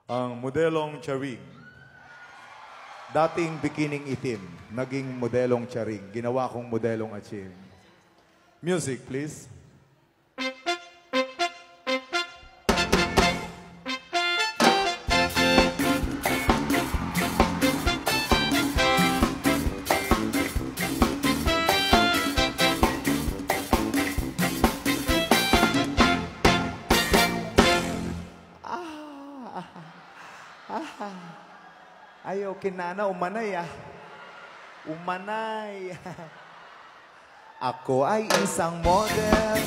Ang modelong Charing. Dating bikining itim, naging modelong Charing. Ginawa kong modelong Achim. Music, please. Ayaw, kinana, umanay Umanay. Ako ay isang model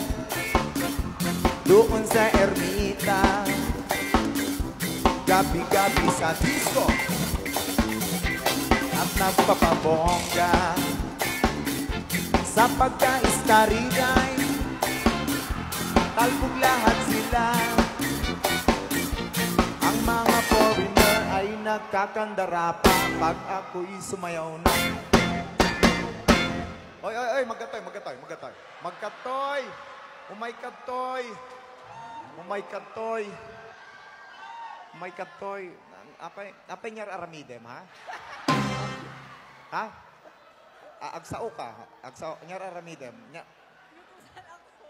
doon sa Ermita. Gabi-gabi sa disco at nagpapabongga sa pagka-starry-eye. Talbog lahat sila. Ang mga foreigner ay nagkakandara pa pag ako'y sumayaw na. Oy, magkatoy. Magkatoy! Umay katoy. Apay nyar aramidem, ha? Ha? Agsao ka. Agsao, nyar aramidem.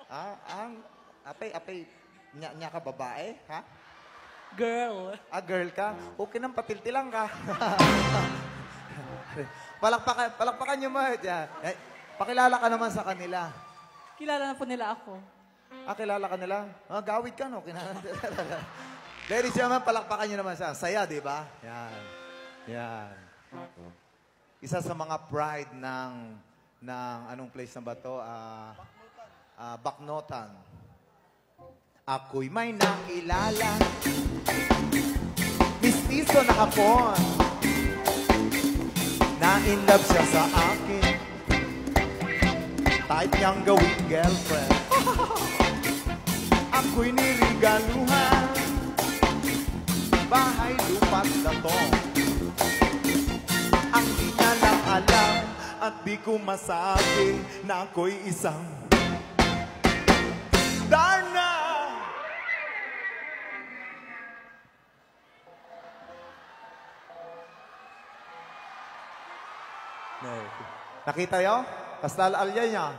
Ha? Apay, nya ka babae, ha? Girl. Girl ka? Okay nang patiltilang ka. Palakpakan nyo mo. Pakilala ka naman sa kanila. Kilala na po nila ako. Kilala ka nila? Gawid ka, no? Ladies and gentlemen, palakpakan nyo naman siya. Saya, di ba? Yan. Isa sa mga pride ng anong place na ba to? Baknotan. Ako'y may nakilala, mistiso na hapon, na in love siya sa akin, type niyang gawing girlfriend. Ako'y nirigaluhan, bahay lupa't datong. Ang di niya lang alam at di ko masabi na ako'y isang Darna. Nakita yo? Kastal alya niya.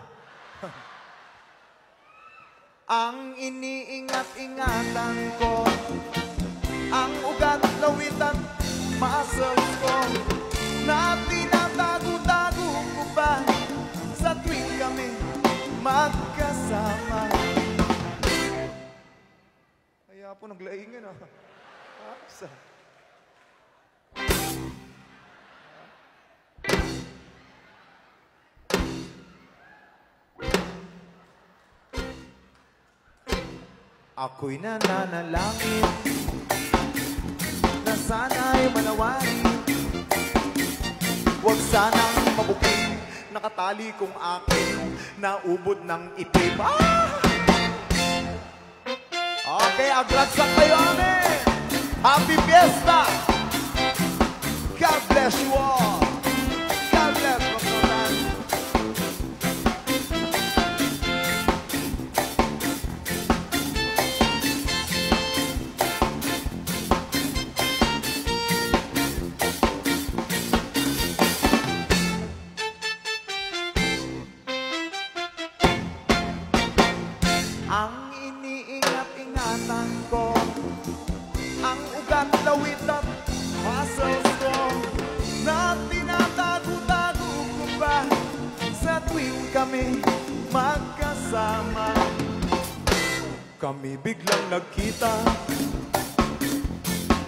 Ang iniingat-ingatan ko, ang ugat, lawit at muscles ko, na tinatago-tago ko pa sa tuwing kami magkasama. Kaya po naglaingan, Ako'y nananalangin na sana'y manawari. Huwag sanang mabuking nakatali kong akin na ubod ng itim. Okay, agragsak kayo, amen! Happy Fiesta! God bless you all! God bless you all! Ang iniingat-ingatan ko, ang ugat, lawit at muscles ko, na tinatago-tago ko pa sa tuwing kami magkasama. Kami biglang nagkita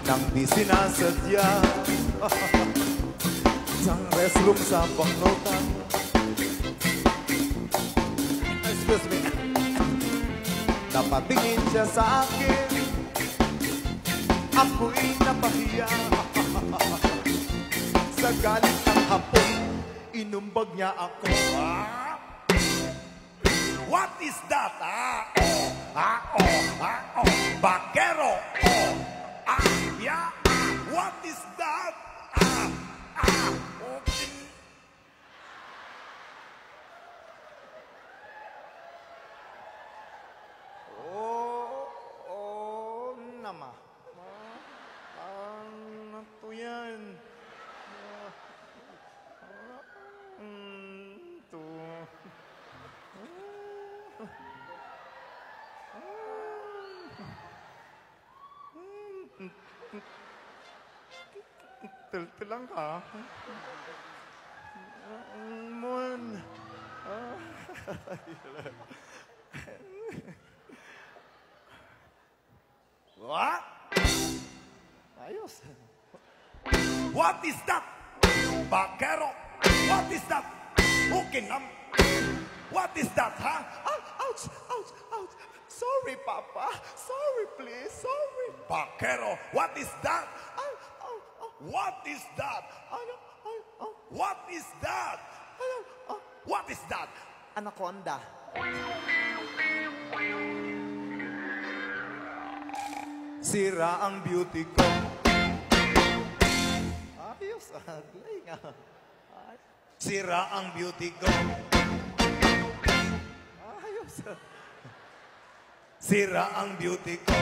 nang di sinasadya. Isang restroom sa Baknotan. Excuse me. Napatingin siya sa akin, ako'y napahiya. Sa galit ng hapon, inumbag niya ako. What is that? Bakero. Yeah. What is that? Okay. nama. Tultulang ka. Mon. What? Ayos. What is that? Bakero. What is that? Ukinam. What is that, huh? Ouch! Ouch! Ouch! Sorry, Papa. Sorry, please. Sorry. Bakero. What is that? Ow! Ow! Ow! What is that? Ano? Ay! Oh! What is that? Ano? Oh! What is that? Anaconda. Sira ang beauty ko. Ayos. Galing ah. Sira ang beauty ko. Ayos. Sira ang beauty ko.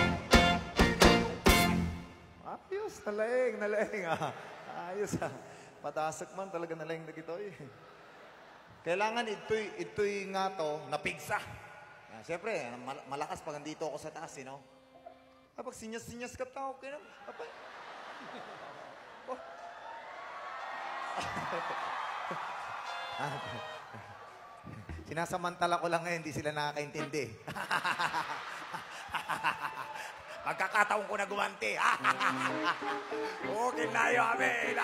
Ayos. Nalaing. Nalaing ah. Ayos ah. Patasak man talaga nalaing na gitoy. Kailangan ito'y nga to, napigsa. Siyempre, malakas pag nandito ako sa taas, no? Pag sinyas-sinyas ka tao, okay na. Oh. Sinasamantala ko lang ngayon, hindi sila nakakaintindi. Pagkakataon ko na gumanti. Okay na yun, amen.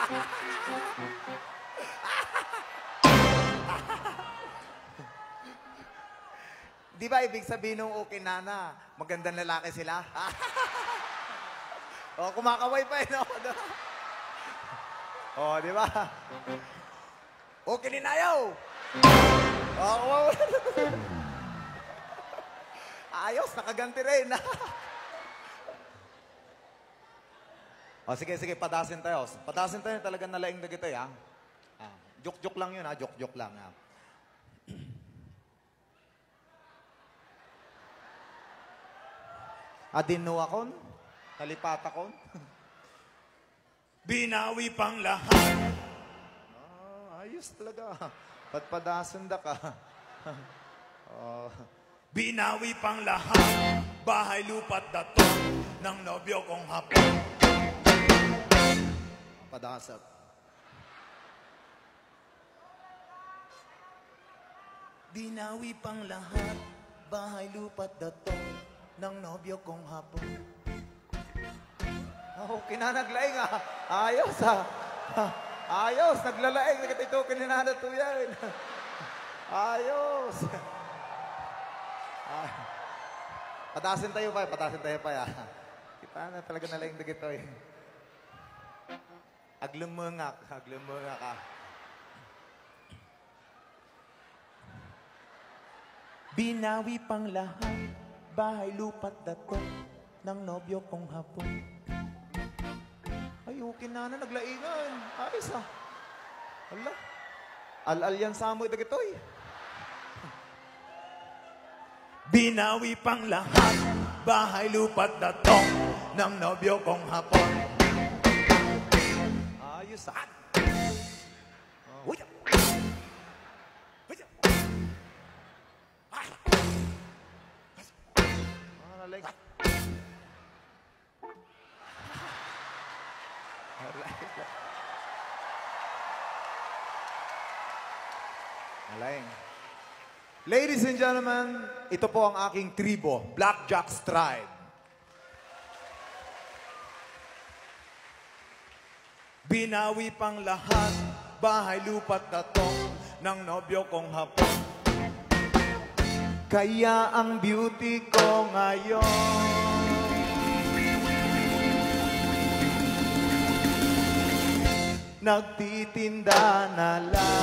Di ba ibig sabihin ng okay nana, magandang lalaki sila? O, kumakaway pa eh, no? O, di ba? Okay din ayaw. O, ayos, nakaganti rin. O, sige, padasin tayo. Padasin tayo, talagang nalaing na gito, ha? Joke-joke lang yun, ha? Joke-joke lang, ha? Adino akon, nalipat akon. Binawi pang lahat. Ayos talaga. Patpadasan da ka. Binawi pang lahat. Bahay, lupa't dato ng nobyo kong hapon. Padasap. Binawi pang lahat. Bahay, lupa't dato ng nobyo kong hapon. Kinanaglaing ah. Ayos ah. Ayos, naglalaing. Nagkatito kininanatuyan. Ayos. Patasin tayo pa ya. Kita na talaga nalaing dagito eh. Aglumungak ka. Binawi pang lahat. Bahay, lupa't dato ng nobyo kong hapon. Ay, kinana naglaingan. Ayos ah. Hala. Al-al yan sa mo dagitoy. Binawi pang lahat. Bahay, lupa't dato ng nobyo kong hapon. Ayos ah. Uy! Nalaing. Nalaing. Ladies and gentlemen, ito po ang aking tribo, Blackjack's Tribe. Binawi pang lahat. Bahay, lupa't dato ng nobyo kong hapon. Kaya ang beauty ko ngayon nagtitinda na lang.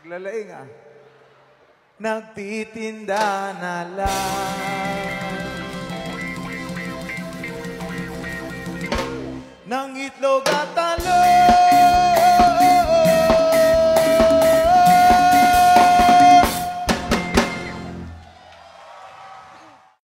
Naglalaing ah. Nagtitinda na lang ng itlog at talong.